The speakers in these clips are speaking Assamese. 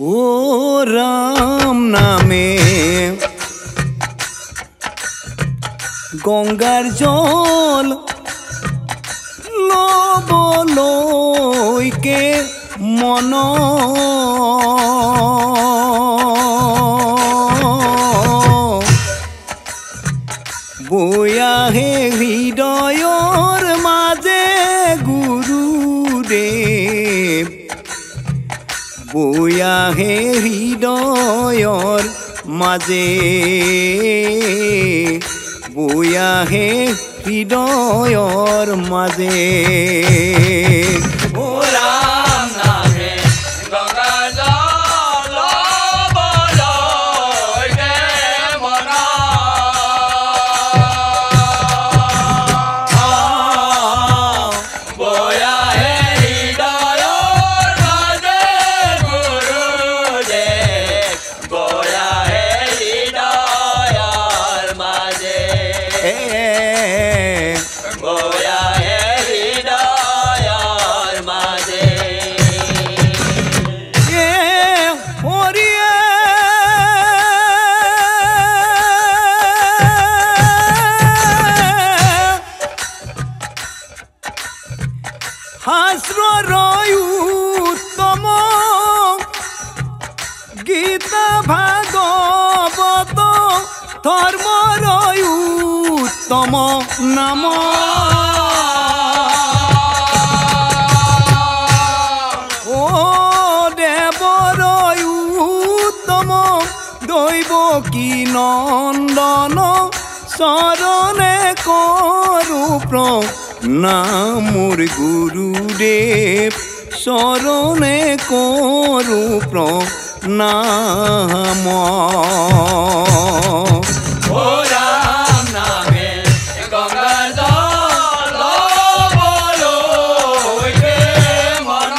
ও ৰাম নামে গঙ্গাৰ জল লবলৈকে মন বৈ আহে হৃদয়ৰ মাজে গুৰুদেৱ বৈ আহে হৃদয়ৰ মাজে বৈ আহে হৃদয়ৰ মাজে ও ৰাম নামে গঙ্গাৰ জল লবলৈকে মন বৈ আহে হৃদয়ৰ মাজে গুৰুদেৱ বৈ আহে হৃদয়ৰ মাজে বৈ আহে হৃদয়ৰ মাজে শাস্ত্ৰৰ উত্তম গীতা ভাগৱত ধৰ্মৰ উত্তম নাম ও দেৱৰ উত্তম দৈৱকী নন্দন চৰণে কৰো প্ৰণাম মোৰ গুৰুদেৱ চৰণে কৰো প্ৰণাম ও ৰাম নামে গঙ্গাৰ জল লবলৈকে মন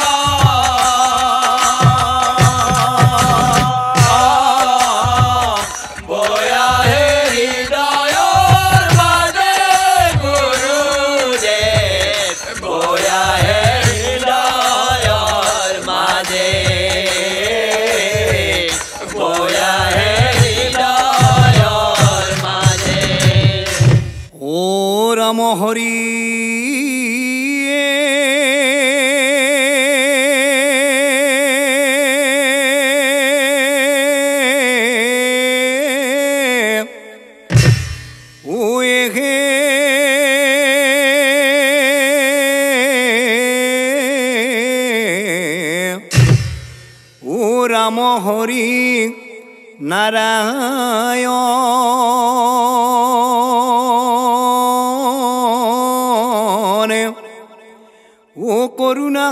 বৈ আহে হৃদয়ৰ মাজে গুৰুদেৱ বৈ আহে হৃদয়ৰ মাজে বৈ আহে হৃদয়ৰ মাজে ও রাম হরি ও হে ও রাম হরি নারায়ণ ও করুণা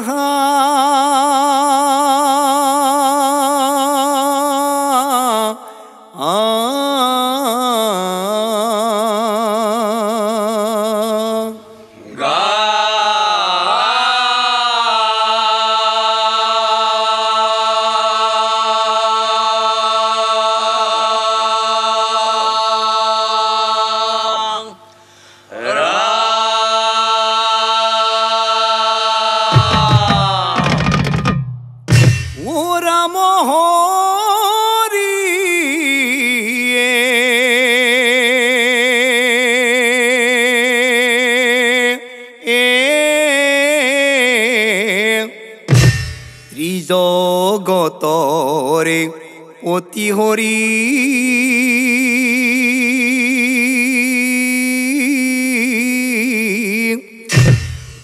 ও রাম হরি ত্রিজগতরে অতি হরি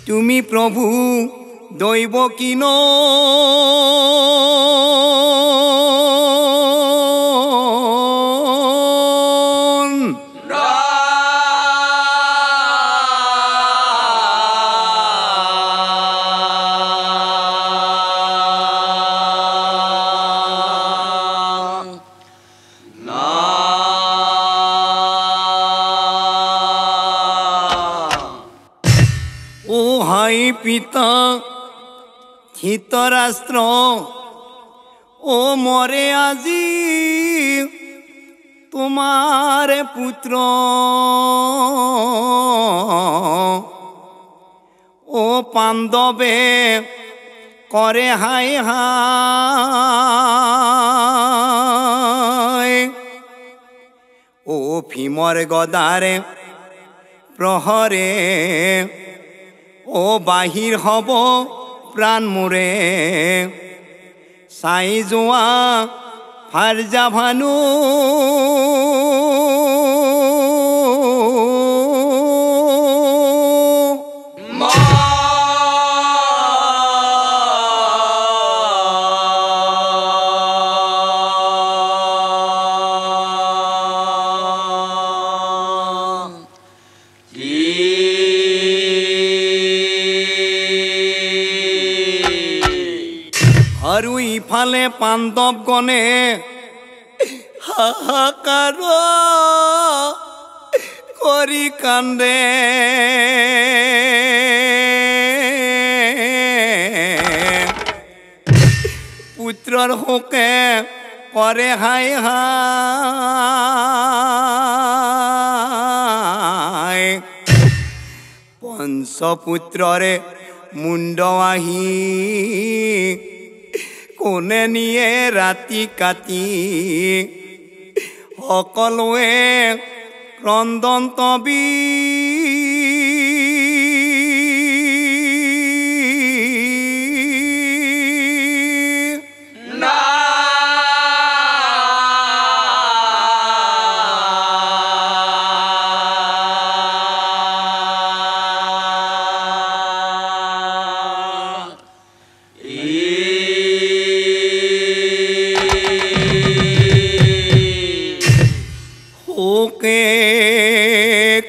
তুমি প্রভু দৈবকী ও হাই পিতা ধৃতরাষ্ট্র ও মরে আজি তোমার পুত্র ও পাণ্ডবে करे हाय हाय ओ भीमर गदारे प्रहरे ओ बाहिर हब प्राण मोरे साई जोआ फारजा भानु আৰু ইফালে পাণ্ডৱগণে হাহাকাৰ কৰি কান্দে পুত্ৰৰ শোকে কৰে হায় হায় পঞ্চপুত্ৰৰে মুণ্ড আহি কোনে নিয়ে ৰাতি কাটি সকলোৱে ক্ৰন্দন তবি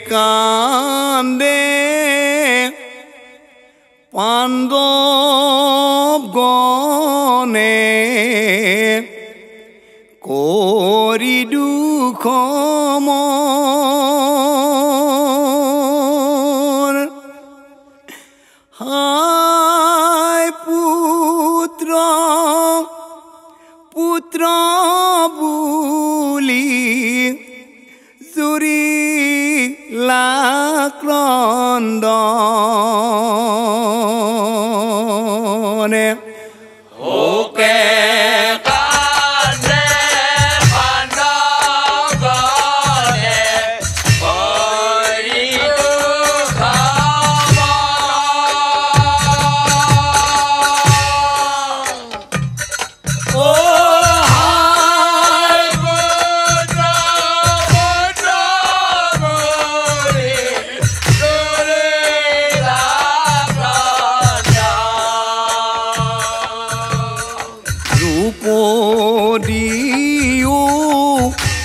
কান্দে পাণ্ডৱগণে কৰি দুখ মন হায় পুত্ৰ পুত্ৰ বুলি জুৰি ক্ৰন্দনে ওকে কান্দে পাণ্ডৱগণে কৰি দুখ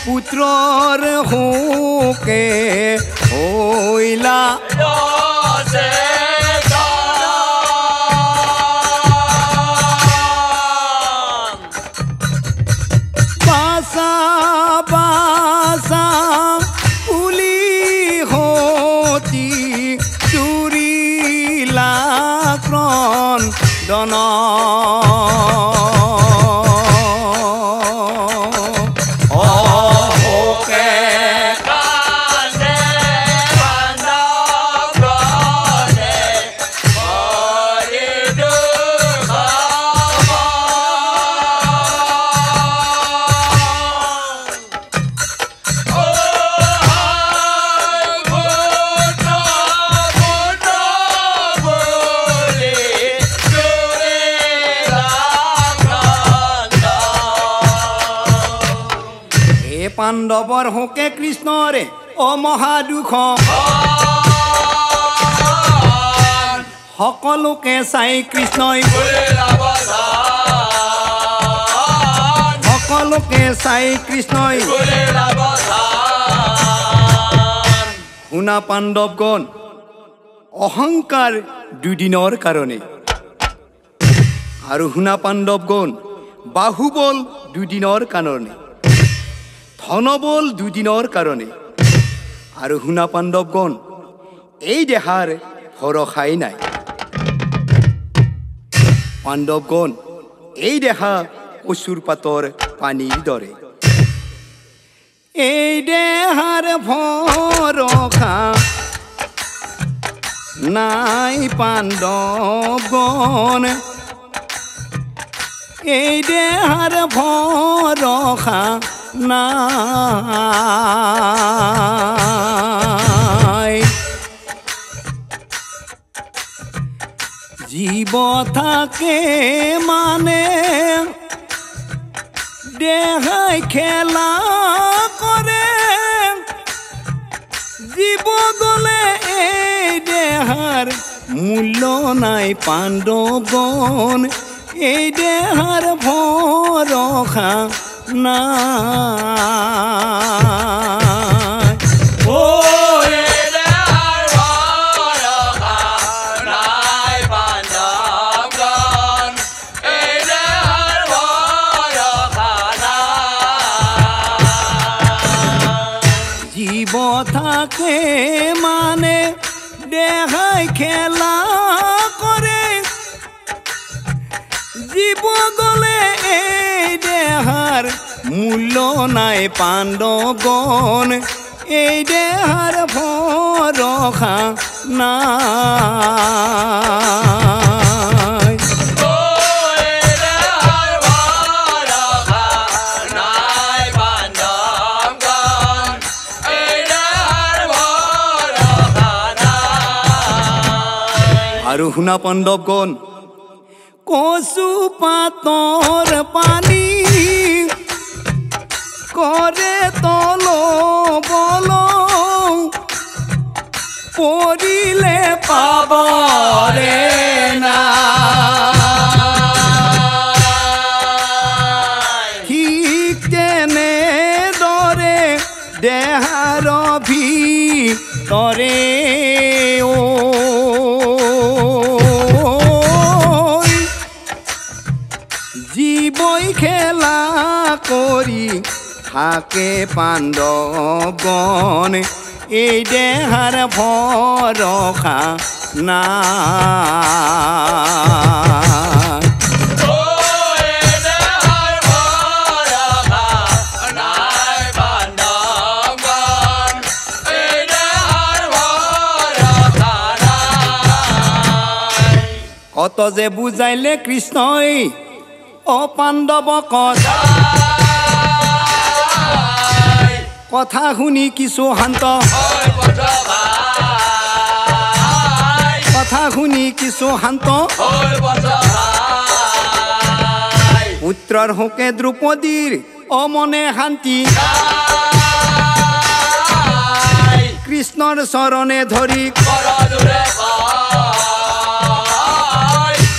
পুত্ৰৰ শোকে হইলা বাসা বাসা পুলি হতি চুৰিলা ক্ৰন্দন পাণ্ডৱৰ শোকে কৃষ্ণৰে অমহাদুখ সকলোকে চাই কৃষ্ণই সকলোকে চাই কৃষ্ণই শুনা পাণ্ডৱগণ অহংকাৰ দুদিনৰ কাৰণে আৰু শুনা পাণ্ডৱগণ বাহুবল দুদিনৰ কাৰণে ধনবল দুদিনৰ কাৰণে আৰু শুনা পাণ্ডৱগণ এই দেহাৰ ভৰসাই নাই পাণ্ডৱগণ এই দেহা কচুৰ পাতৰ পানীৰ দৰে এই দেহাৰ ভৰসা নাই পাণ্ডৱগণ এই দেহাৰ ভৰসা নাই জীৱ থাকে মানে দেহাই খেলা কৰে জীৱ গলে এই দেহাৰ মূল্য নাই পাণ্ডৱগণ এই দেহাৰ ভৰসা নাই ও এই দেহাৰ ভৰসা নাই পাণ্ডৱগণ এই দেহাৰ ভৰসা নাই জীৱ থাকে মানে দেহাই খেলা কৰে জীৱ গলে এই দেহাৰ মূল্য নাই পাণ্ডৱগণ এই দেহাৰ ভৰসা নাই ও এই দেহাৰ ভৰসা নাই পাণ্ডৱগণ এই দেহাৰ ভৰসা নাই আৰু শুনা পাণ্ডৱগণ কচু পাতৰ পানী কৰে তল বল পৰিলে পাবৰে না ঠিক তেনেদৰে দেহাৰ ভিতৰে জীৱই খেলা কৰি থাকে পাণ্ডৱগণ এই দেহাৰ ভৰসা নাই ও এই দেহাৰ ভৰসা নাই পাণ্ডৱগণ এই দেহাৰ ভৰসা নাই কত যে বুজাইলে কৃষ্ণই অপাণ্ডৱক কথা শুনি কিছু শান্ত কথা শুনি কিছু শান্ত পুত্ৰৰ শোকে দ্ৰৌপদীৰ অমনে শান্তি কৃষ্ণৰ চৰণে ধৰি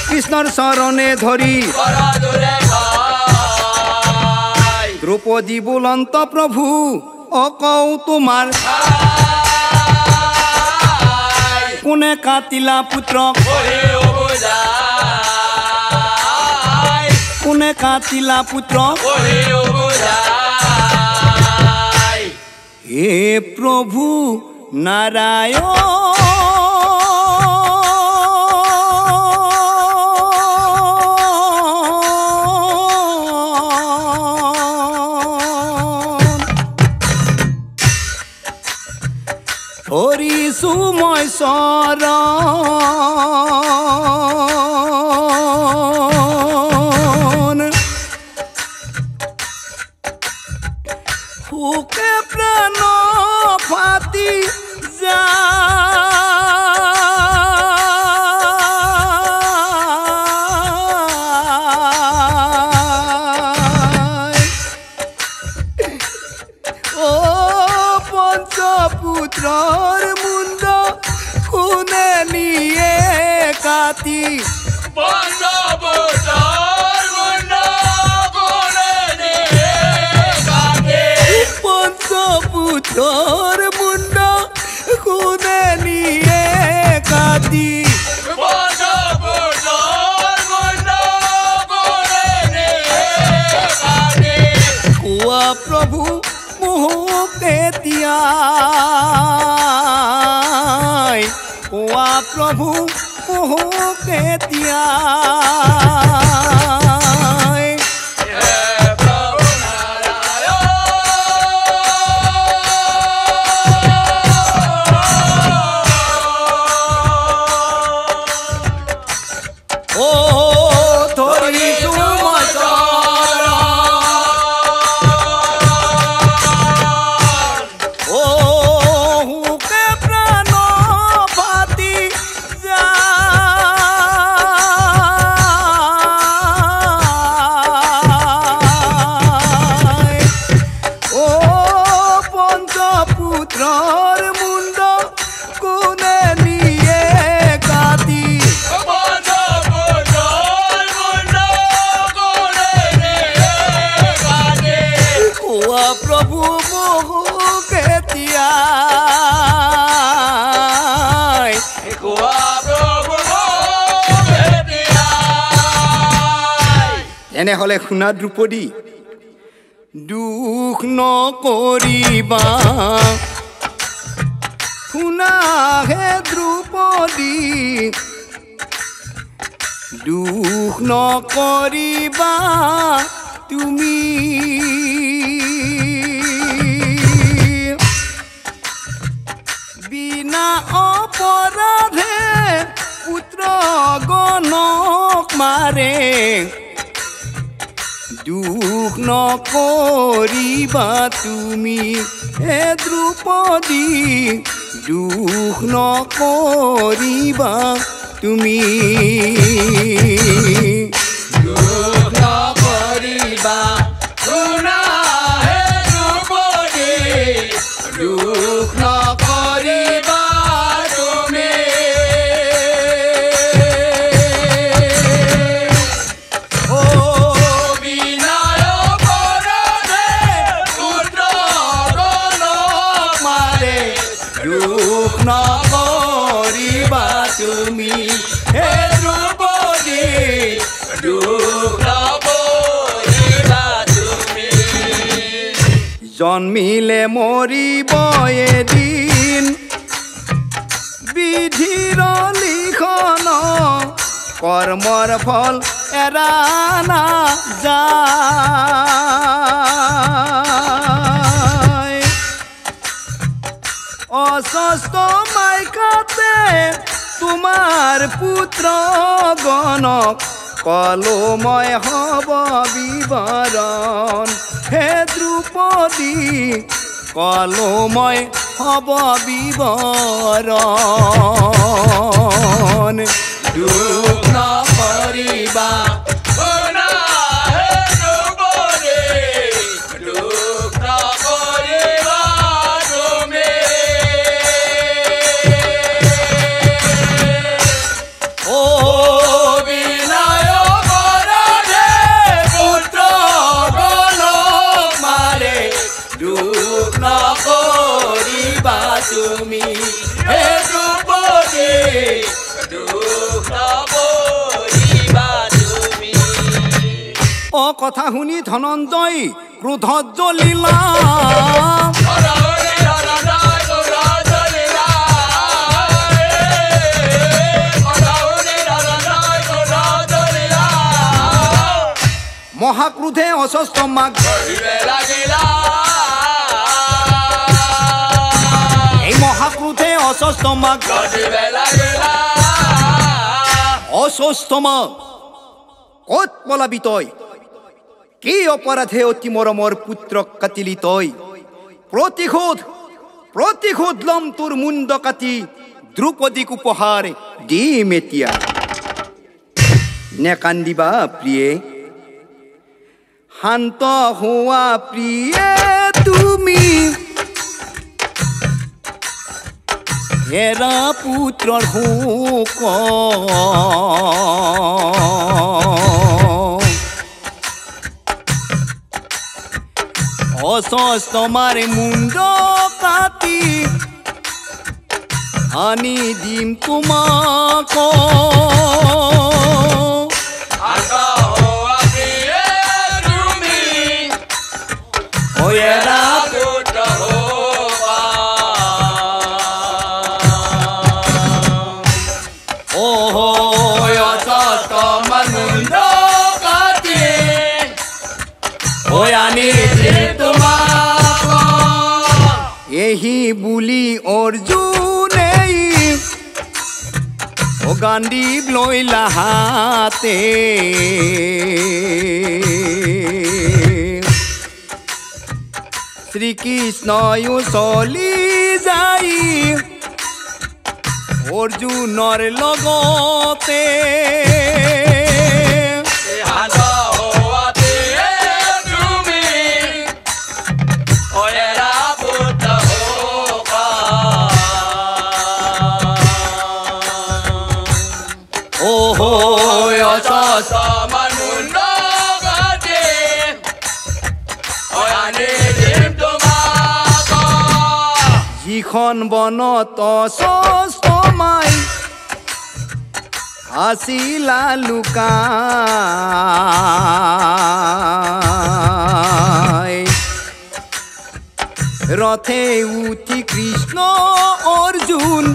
কৃষ্ণৰ চৰণে ধৰি দ্ৰৌপদী বোলন্ত প্ৰভু অকৌ তোমাৰ কোনে কাটিলা পুত্ৰক কোনে কাটিলা পুত্ৰক হে প্ৰভু নাৰায়ণ ধৰিছো মই চৰণ শোকে প্ৰাণ ফাটি যায় ও পঞ্চপুত্ৰৰ মুণ্ড কোনে নিয়ে কাটি পঞ্চপুত্ৰৰ মুণ্ড কোনে নিয়ে কাটি কোৱা প্ৰভু মোক এতিয়াই কোৱা প্ৰভু মোক এতিয়াই ও ধৰিছো মই এনেহলে শুনা দ্ৰুপদী দুখ নকৰিবা শুনা হে দ্ৰুপদী দুখ নকৰিবা তুমি বিনা অপৰাধে পুত্ৰ গণক মাৰে দুখ নকৰিবা তুমি হে দ্ৰুপদী দুখ নকৰিবা তুমি দুখ নকৰিবা শুনা হে দ্ৰুপদী দুখ নকৰিবা তুমি দুখ নকৰিবা তুমি হে দ্ৰুপদী দুখ নকৰিবা তুমি জন্মিলে মৰিব এদিন বিধিৰ লিখন কৰ্মৰ ফল এৰা নাযায় অসস্ত মাইকাতে তোমাৰ পুত্ৰ গণক কলো মই হব বিৱৰণ হে দ্ৰুপদী কলো মই হব বিৱৰণ দুখ নকৰিবা শুনা হে দ্ৰুপদী দুখ নকৰিবা তুমি ও বিনায় অপৰাধে পুত্ৰ গণক মাৰে দুখ নকৰিবা তুমি হে দ্ৰুপদী দুখ নকৰিবা তুমি অ কথা শুনি ধনঞ্জয় ক্ৰোধত জ্বলিলা মহাক্ৰোধে অস্বস্থমাক এই মহাক্ৰোধে অস্বস্থমাক অস্বস্থমা ক'ত পলাবি তই কি অপৰাধে অতি মৰমৰ পুত্ৰক কাটিলি তই প্ৰতিশোধ লম তোৰ মুণ্ড কাটি দ্ৰুপদীক উপহাৰ দিম এতিয়া নেকান্দিবা প্ৰিয়ে শান্ত হোৱা প্ৰিয়ে তুমি হেৰা পুত্ৰৰ শোক অস্বস্থমাৰ মুণ্ড কাটি আনি দিম তোমাক এহি বুলি অৰ্জুনেই গাণ্ডীৱ লৈলা হাতে শ্ৰীকৃষ্ণয়ো চলি যাই অৰ্জুনৰ লগতে যিখন বনত অস্বস্থমাই আসিলা লুকায় রথে উঠি কৃষ্ণ অর্জুন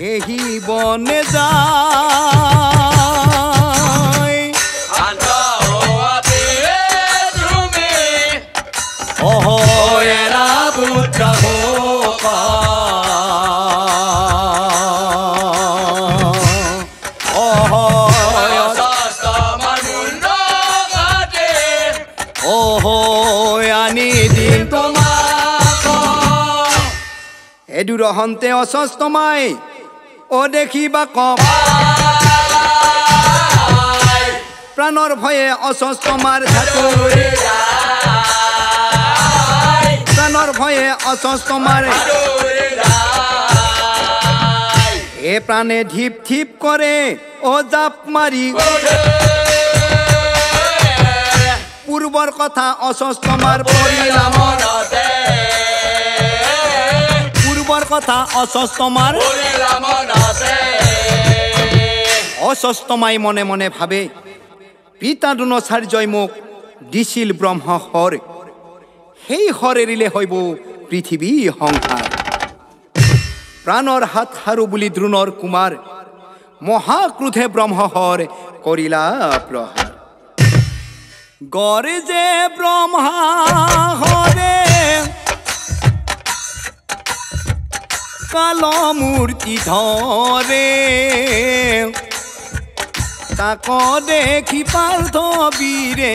এহি বনে যায় ওহো এরা পুত্র হোকা এদুর হন্তে অসস্তমাই ও দেখিবা কক প্রাণর ভয়ে অসস্তমার প্রাণর ভয়ে অসস্তমার এ প্রাণে ঢিপ ঢিপ করে ও জাপ মারি পূর্বর কথা অসস্তমার পরিলাম কথা অসস্তমার অসস্তমাই মনে মনে ভাবে পিতা দ্রোণাচার্যই মোক দিছিল ব্রহ্ম হর সেই হর এৰিলে হইব পৃথিৱী সংসাৰ প্ৰাণৰ হাত হাৰু বুলি দ্ৰোণৰ কুমাৰ মহাক্ৰোধে ব্ৰহ্ম হৰ কৰিলা প্ৰহাৰ গৰে যে ব্ৰহ্মা হৰে কাল মূর্তি ধরে তাক দেখি পার্থ বীরে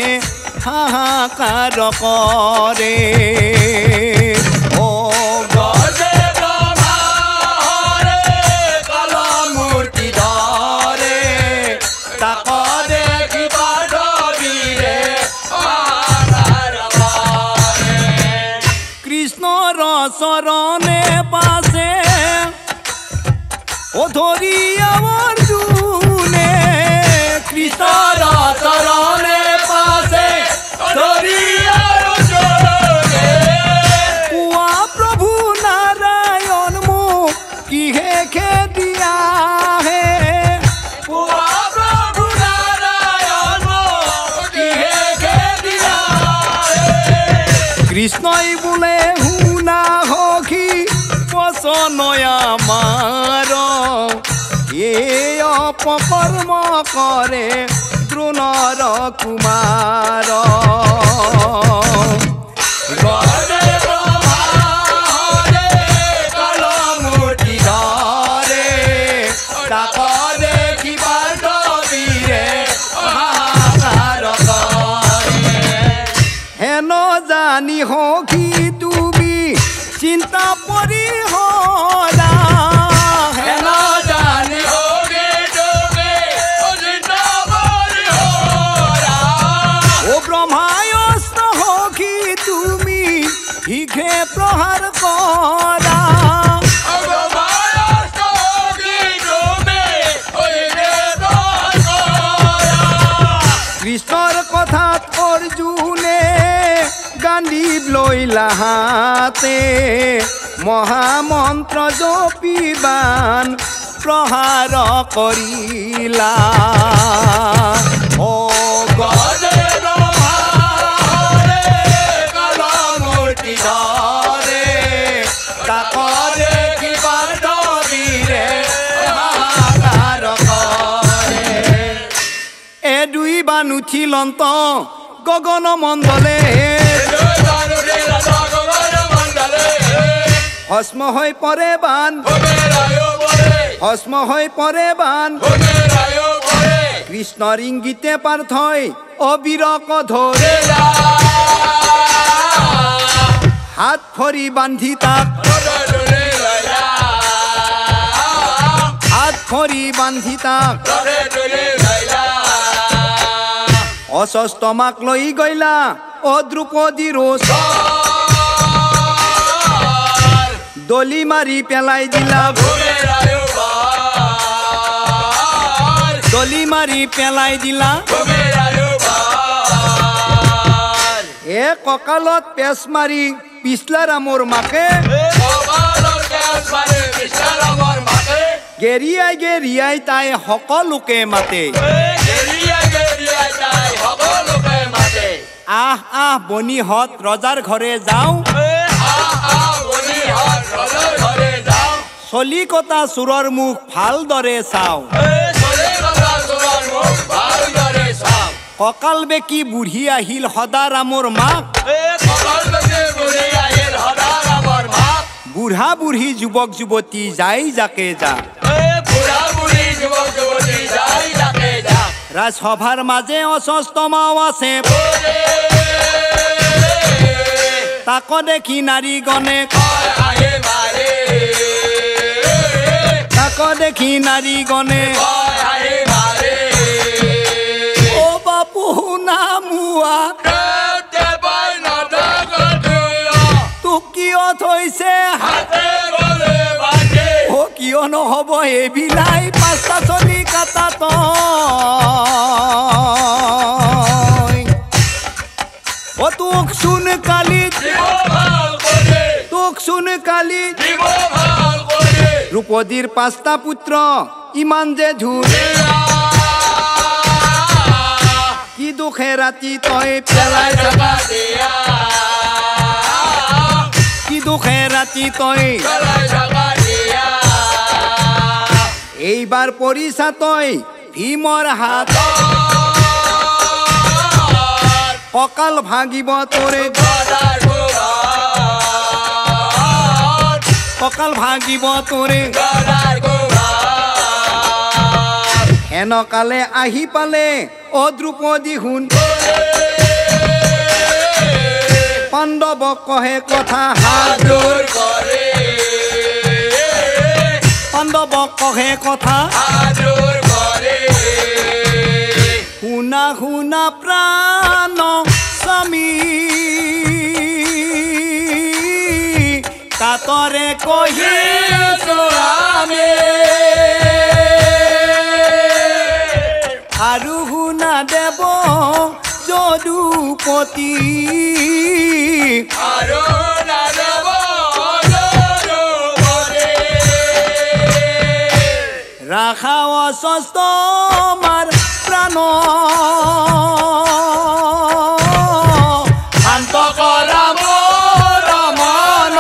হাহাকার করে ও গজে ব্রহ্মা হরে কাল মূর্তি ধরে তাক দেখি পার্থ বীরে হাহাকার করে কৃষ্ণর শরণে পাশে ও ধরি আমার জুনে কৃষ্ণর চরণে পাশে ধরি কুয়া প্রভু নারায়ণ মুখ কিহে খে দিয়া হে কুয়া প্রভু নারায়ণ মুখ কিহে খে দিয়া কৃষ্ণই বলে হুনা হকি পছনয়া মার এ অপকর্ম করে দ্রোণর কুমার মূর্তি ধরে তাক দেখিবার বীরে হাহাকার করে হেন জানি হকি তুমি চিন্তা পরি হরা হেন জানি হকি তুমি চিন্তা পরি হরা ও ব্রহ্মায়স্ত হকি তুমি হিঘে প্রহার করা কৃষ্ণর কথাত অর্জুনে গান্ডীব লইলা হাতে মহামন্ত্র জপিবান প্রহার করিলা ও গজে ব্রহ্মা হরে কাল মূর্তি ধরে তাক দেখিবার বীরে হাহাকার করে এ দুই বান উঠিলন্ত গগন মণ্ডলে ভস্ম হৈ পৰে বান ভস্ম হৈ পৰে বান কৃষ্ণৰ ইংগিতে পাৰ্থই অবিৰক ধৰে হাত ভৰি বান্ধি তাক হাত ভৰি বান্ধি তাক অসস্তমাক লৈ গইলা ও দ্রৌপদী রোষ দলি মারি পেলাই দিলা দলি মারি পেলাই দিলা এ ককালত পেচ মারি পিছলা ৰামৰ মাকে গেৰিয়াই গেৰিয়াই তাই সকলোকে মাতে আহ আহ বনিহঁত ৰজাৰ ঘৰে যাওঁ চলি কটা চোৰৰ মুখ ভালদৰে চাওঁ কঁকাল বেকি বুঢ়ী আহিল সদাৰামৰ মাক বুঢ়া বুঢ়ী যুৱক যুৱতী যাই যাকে যা ৰাজসভাৰ মাজে অস্বস্থমাও আছে তাক দেখি নাৰীগণে তাক দেখি নাৰীগণে অ বাপু নামোৱা তোক কিয় থৈছে অ কিয় নহ'ব এইবিলাই পাঁচটা চলি কাটা অ তোক চোন কালি তোক চোন কালি ৰূপদীৰ পাঁচটা পুত্ৰ ইমান যে ধুৰ কি দুখে ৰাতি তই পেলাই কি দুখে ৰাতি তই এইবাৰ পৰিছা তই ভীমৰ হাত কঁকাল ভাগিব তোৰে কঁকাল ভাগিব তোৰে হেনকালে আহি পালে অ দ্ৰুপদী শুন পাণ্ডৱক কহে কথা হাজুৰ কৰে পাণ্ডৱক কহে কথা হাজুৰ কৰে শুনা শুনা প্ৰাণ স্বামী কাতৰে কহিছো আমি আৰু শুনা দেৱ যদুপতি ৰাখা অস্বস্থ মাৰ প্ৰাণ শান্ত কৰা মোৰ মন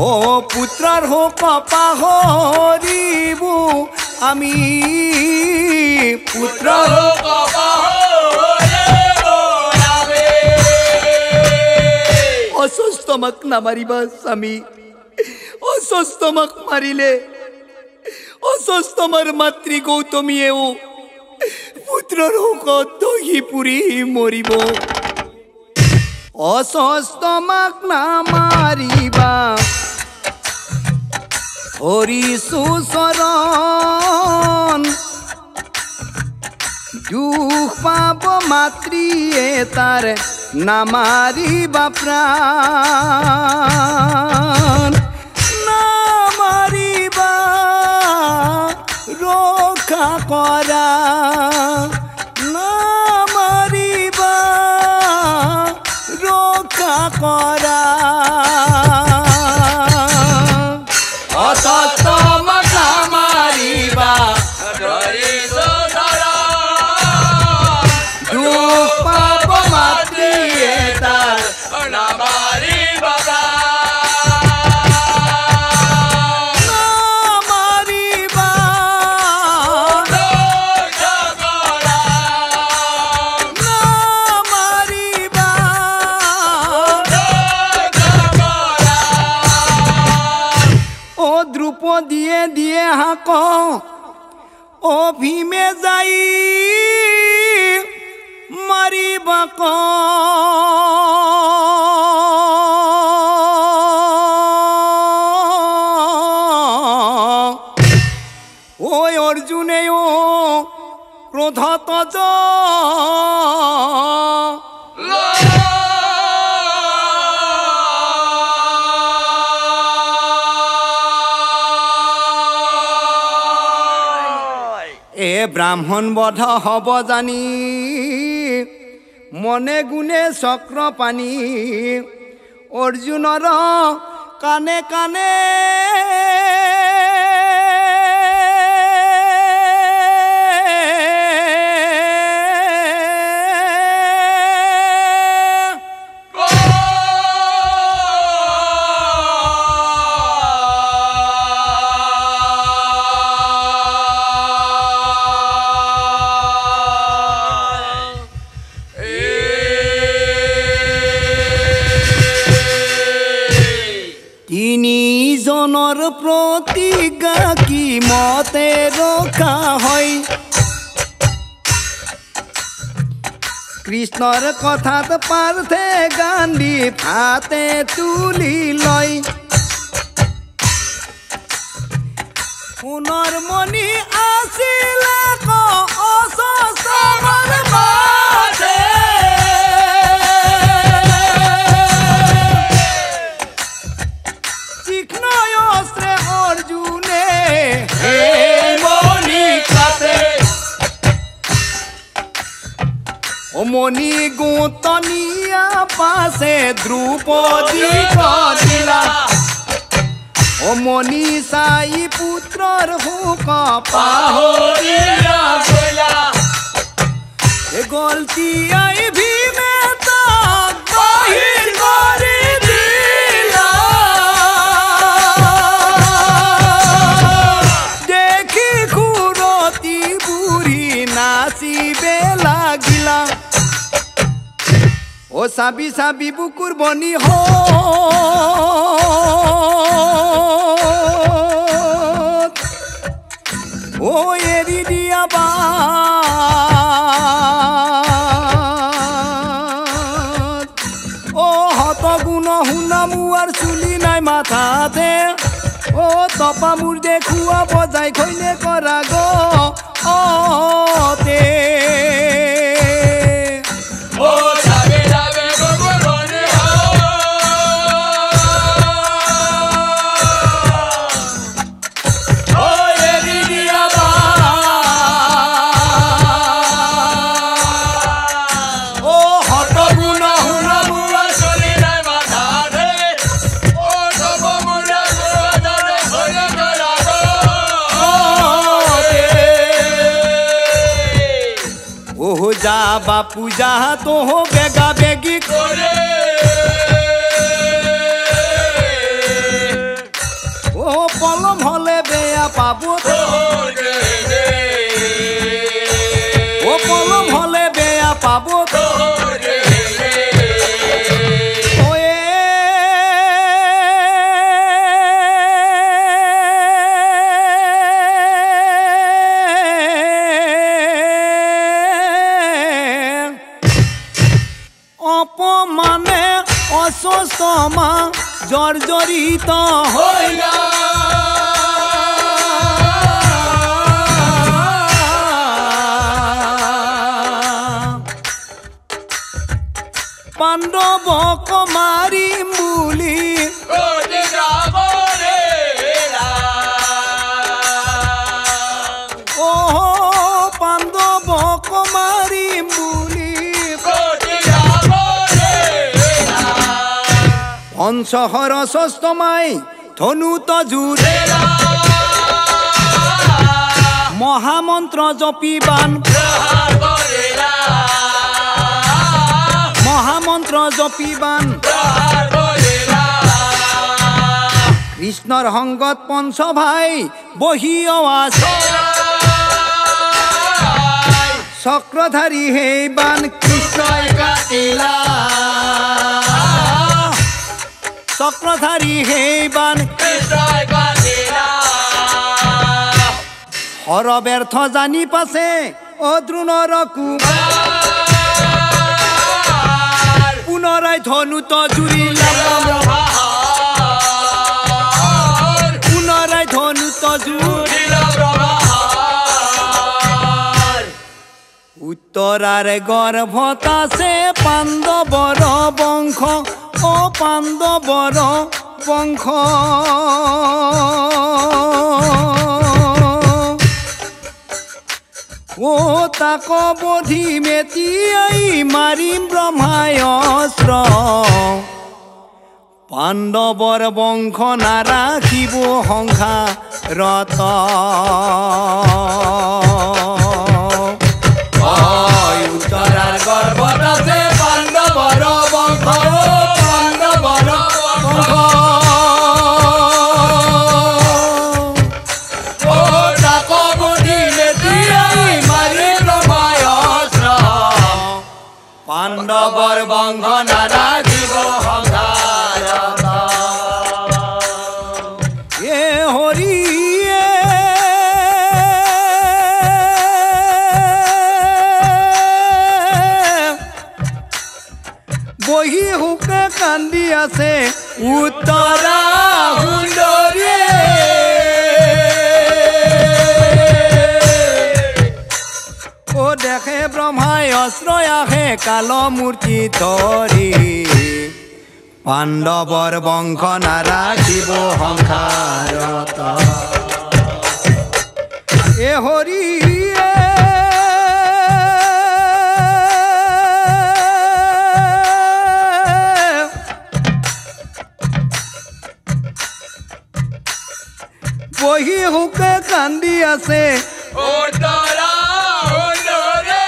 অ পুত্ৰৰ শোক পাহৰিব আমি পুত্ৰৰ শোক অস্বস্থমাক নামাৰিবা স্বামী অস্বস্থমাক মাৰিলে অস্বস্থমাৰ মাতৃ গৌতমীয়েও পুত্ৰৰ শোকত দহি পুৰি মৰিব অস্বস্থমাক নামাৰিবা ধৰিছো চৰণ দুখ পাব মাতৃয়ে তাৰ নামাৰিবা প্ৰাণ নামাৰিবা ৰক্ষা কৰা নামাৰিবা ৰক্ষা কৰা অস্বস্থমাক নামাৰিবা দুখ পাব মাতৃয়ে তাৰ নামাৰিবা নামাৰিবা নামাৰিবা অ দ্ৰুপদীয়ে দিয়ে হাক অ ভীমে যাই মাৰিবা ক ঐ অৰ্জুনেও ক্ৰোধত এ ব্ৰাহ্মণ বধ হব জানি মনে গুণে চক্ৰ পানী অৰ্জুনৰ কানে কানে জনৰ প্ৰতিজ্ঞা কি মতে ৰখা হয় কৃষ্ণৰ কথাত পাৰ্থে গান্ধী হাতে তুলি লয় সোণৰ মণি আছিল অস্ত্ৰৰ বাটে মণি গোতনিয়া পাছে দ্ৰুপদী দিলা মণি চাই পুত্ৰৰ শোক পাহৰিয়া গলা গলতি আই ভীমে তাক বাহিৰ কৰি দিলা দেখি খুৰতি বুঢ়ী নাচিবে লাগিলা ও সাবি সাবি বুকুর বনি হো ও এরি দিয়া বা ও হত গুণ শুনা মুয়ার চুলি নাই মাথাতে ও তপা মুর দেখুয়া বজাই খৈনে করা গো ও তে যা বাপু যা তো হো বেগা বেগি করে ও পলম হলে বেয়া পাবো ও পলম হলে বেয়া পাবো অপমানে অসস্তমা জর্জরিত হইলা পাণ্ডবক মারিম বুলি ও পাণ্ডবক মারিম বুলি পঞ্চহর ষষ্ঠমাই ধনুত জুড়ে মহামন্ত্র জপিবান মহামন্ত্র জপিবান কৃষ্ণর সংগত পঞ্চ ভাই বহিও আছে চক্রধারী হেই বান কৃষ্ণই কাটিলা চক্রধারী হেই বান কৃষ্ণই কাটিলা হর ব্যর্থ জানি পাছে অদ্রুণর কুমার পুনরায় ধনুত জুড়িলা পুনরায় ধনুত জুড়িলা উত্তরার গর্ভতাছে পাণ্ডবর বংশ ও পাণ্ডবর বংশ ও তাক বধি মেতিয়াই মারিম ব্রহ্মায় অস্ত্র পাণ্ডৱৰ বংশ নাৰাখিব সংসাৰত উত্তৰাৰ গৰ্ভত আছে পাণ্ডৱৰ বংশ পাণ্ডৱৰ বংশ তাক বুধিলে তিয়াই মাৰি ব্ৰহ্মাই অস্ত্ৰ পাণ্ডৱৰ বংশ নাৰাখিব সংসাৰত এ হৰিয়ে বহি হুকে কান্দি আছে উত্তৰা সুন্দৰী ও দেখে ব্ৰহ্মাই অস্ত্ৰ আহে কাল মূৰ্তি ধৰি পাণ্ডৱৰ বংশ নাৰাখিব সংসাৰত এ হৰিয়ে বহি হুকে কান্দি আছে উত্তৰা সুন্দৰী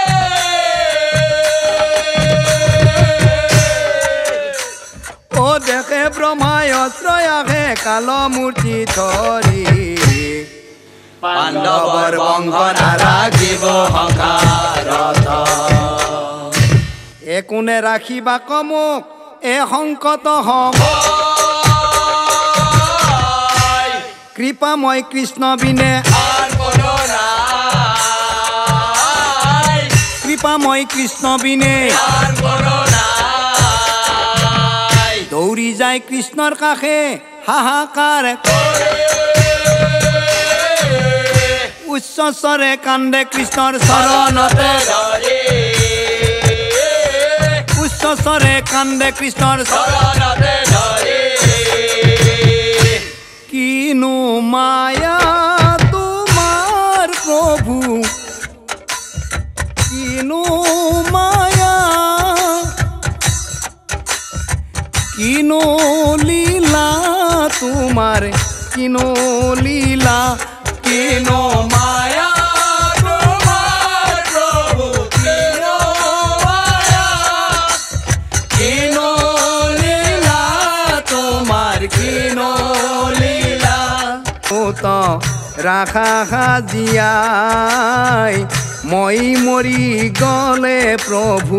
ও দেখে ব্ৰহ্মাই অস্ত্ৰ আহে কাল মূৰ্তি ধৰি পাণ্ডৱৰ বংশ নাৰাখিব সংসাৰত একোনে ৰাখিবা কমক এ সংকট হওক কৃপাময় কৃষ্ণ বিনে আন কোনো নাই কৃপাময় কৃষ্ণ বিনে আন কোনো নাই দৌৰি যায় কৃষ্ণৰ কাষে হাহাকাৰ উচ্চ স্বৰে কান্দে কৃষ্ণৰ চৰণতে ধৰি উচ্চ স্বৰে কান্দে কৃষ্ণৰ চৰণতে ধৰি কিনো মায়া তোমাৰ প্ৰভু কিনো মায়া কিনো লীলা তোমাৰ কিনো লীলা কিনো মায়া তোমাৰ প্ৰভু কিনো মায়া কিনো লীলা তোমাৰ কিনো লীলা তো ৰাখা সাজিয়াই মই মৰি গলে প্ৰভু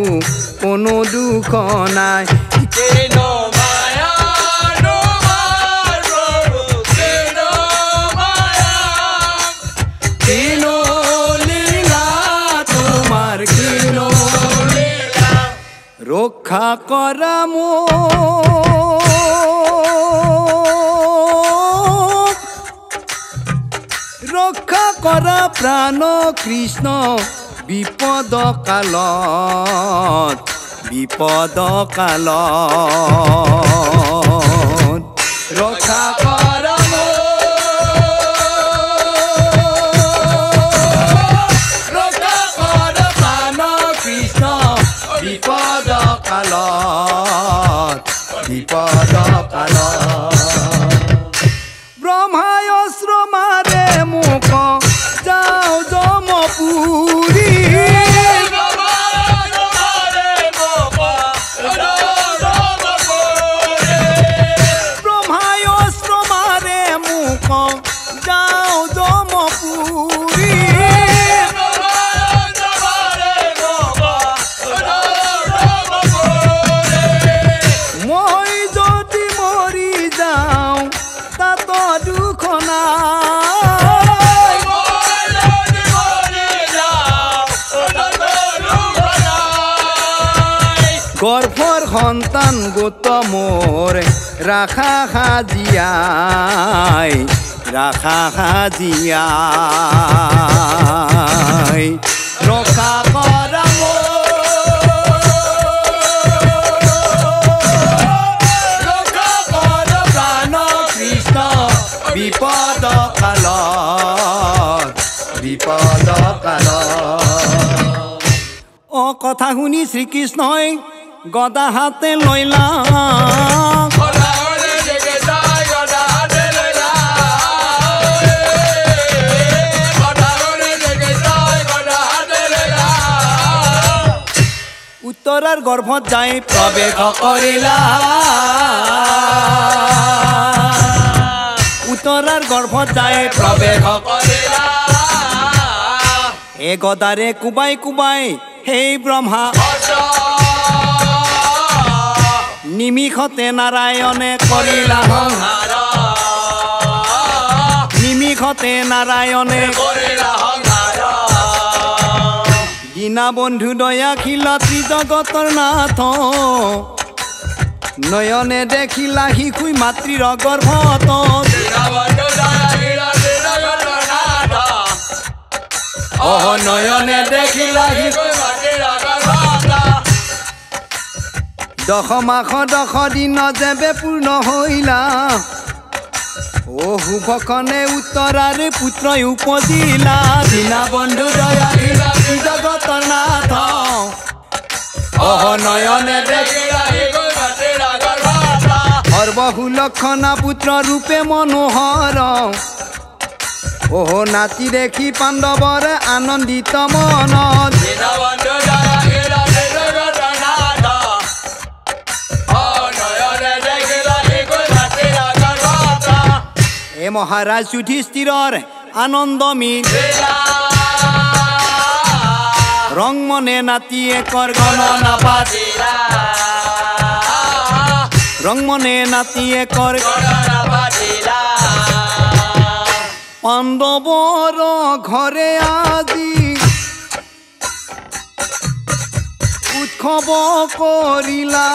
কোনো দুখ নাই কিনো মায়া তোমাৰ প্ৰভু কিনো মায়া কিনো লীলা তোমাৰ কিনো লীলা ৰক্ষা কৰা মোক ৰক্ষা কৰা প্ৰাণ কৃষ্ণ বিপদ কালত ৰক্ষা কৰা ৰক্ষা কৰা প্ৰাণ কৃষ্ণ বিপদ কালত ব্ৰহ্মাই অস্ত্ৰ মাৰে মোক যাওঁ যমপুৰী ব্ৰহ্মাই অস্ত্ৰ মাৰে মোক যাওঁ যমপুৰী মই যদি মৰি যাওঁ তাত দুখ নাই গৰ্ভৰ সন্তান গোট মোৰ ৰাখা সাজিয়াই ৰক্ষা কৰা ৰক্ষা কৰা প্ৰাণ কৃষ্ণ বিপদ কালত অ কথা শুনি শ্ৰীকৃষ্ণই গদা হাতে লৈলা উত্তৰাৰ গৰ্ভত যায় প্ৰৱেশ কৰিলা উত্তৰাৰ গৰ্ভত যায় প্ৰৱেশ কৰিলা এ গদাৰে কুবাই কুবাই হেই ব্ৰহ্মা নিমিষতে নাৰায়ণে কৰিলা সংহাৰ নিমিষতে নাৰায়ণে কৰিলা সংহাৰ দীনা বন্ধু দয়াশীল ত্ৰিজগতৰ নাথ নয়নে দেখিলা শিশুই মাতৃৰ গৰ্ভত দীনবন্ধু দয়াশীল ত্ৰিজগতৰ নাথ অহ নয়নে দেখিলা শিশুই মাতৃৰ গৰ্ভত দশ মাস দশ দিন যেবে পূৰ্ণ হইলা ও শুভকণে উত্তৰাৰে পুত্ৰই উপজিলা দীনা বন্ধু দয়াশীল ত্ৰিজগতৰ নাথ অহ নয়নে দেখিলা শিশুই মাতৃৰ গৰ্ভত সৰ্বসুলক্ষণা পুত্ৰ ৰূপে মনোহৰ ওহ নাতি দেখি পাণ্ডৱৰে আনন্দিত মনত দীনবন্ধু দয়াশীল ত্ৰিজগতৰ নাথ নয়নে দেখিলা শিশুই মাতৃৰ গৰ্ভত এ মহাৰাজ যুধিষ্ঠিৰৰ আনন্দ মিল ৰং মনে নাতি একৰ গণনা পাত ৰং মনে নাতি একৰ পাণ্ডৱৰ ঘৰে আজি উৎসৱ কৰিলা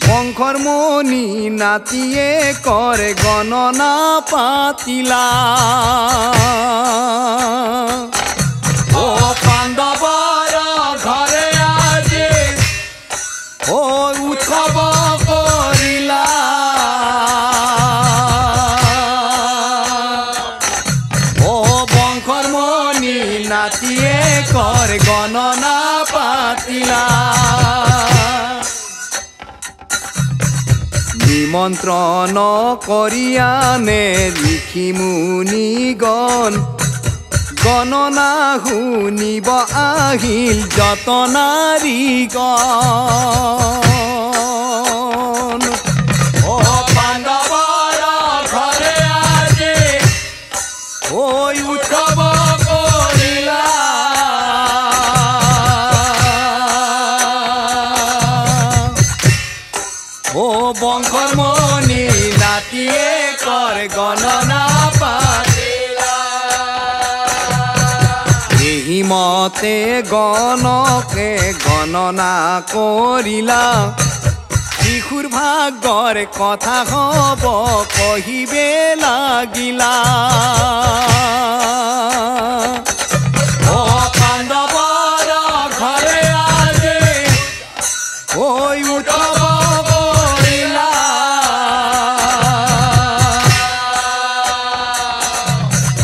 বংশৰ মণি নাতিয়ে কৰে গণনা পাতিলা ও পাণ্ডৱৰ ঘৰে আজি ও উৎসৱ কৰিলা ও বংশৰ মণি নাতিয়ে কৰে গণনা পাতিলা নিমন্ত্ৰণ কৰি আনে ঋষি মুনিগণ গণনা শুনিব আহিল যত নাৰীগণ ও পাণ্ডৱৰ ঘৰে আজি ঐ উৎসৱ কৰিলা ও বংশৰ মণি নাতিয়ে কৰে গণনা পাতিলা এই মতে গণকে গণনা কৰিলা শিশুৰ ভাগৰ কথা হব কহিবে লাগিলা ও পাণ্ডৱৰ ঘৰে আজি ঐ উৎসৱ কৰিলা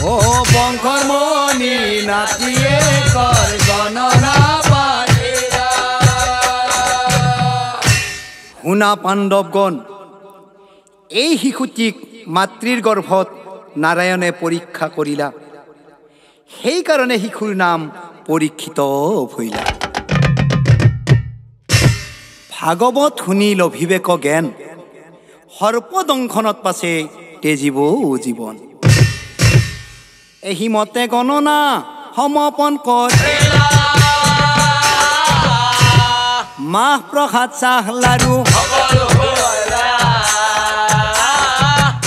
ও বংশৰ মণি নাতিয়ে কৰ গণনা পাতিলা শুনা পাণ্ডৱগণ এই শিশুটিক মাতৃৰ গৰ্ভত নাৰায়ণে পৰীক্ষা কৰিলা সেইকাৰণে শিশুৰ নাম পৰীক্ষিত ভৈলা ভাগৱত শুনি লভিবেক জ্ঞান সৰ্পদংশনত পাছে তেজিব জীৱন এহি মতে গণনা সমৰ্পণ কৰ মাহ প্ৰসাদ চাহ লাৰু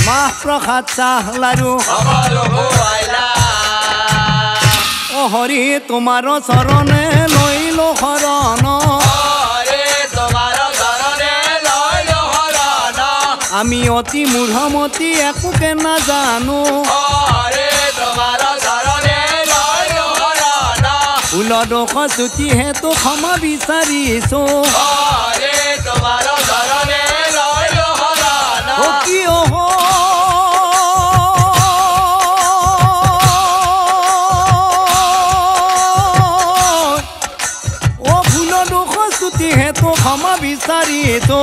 মাহ প্ৰসাদ চাহ লাৰু অ হৰি তোমাৰ চৰণে লৈলো শৰণ আমি অতি মূঢ়মতি একোকে নাজানো ফুল দোষ চুটি হেতু ক্ষমা বিচাৰিছো ও কিয় ও ফুল দোষ চুটি হেতু ক্ষমা বিচাৰিছো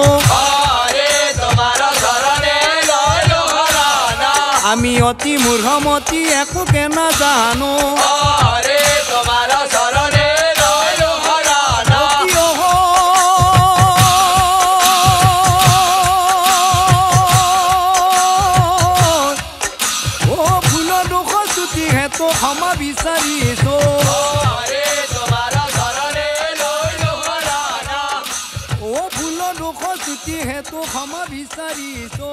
আমি অতি মূঢ়মতি একোকে নাজানো হৰে তোমাৰ শৰণে ৰইলো হৰান ও ফুল দুখ চুটি হেতো ক্ষমা বিচাৰিছো হৰে তোমাৰ শৰণে ৰইলো হৰান ও ফুল দুখ চুটি হেতো ক্ষমা বিচাৰিছো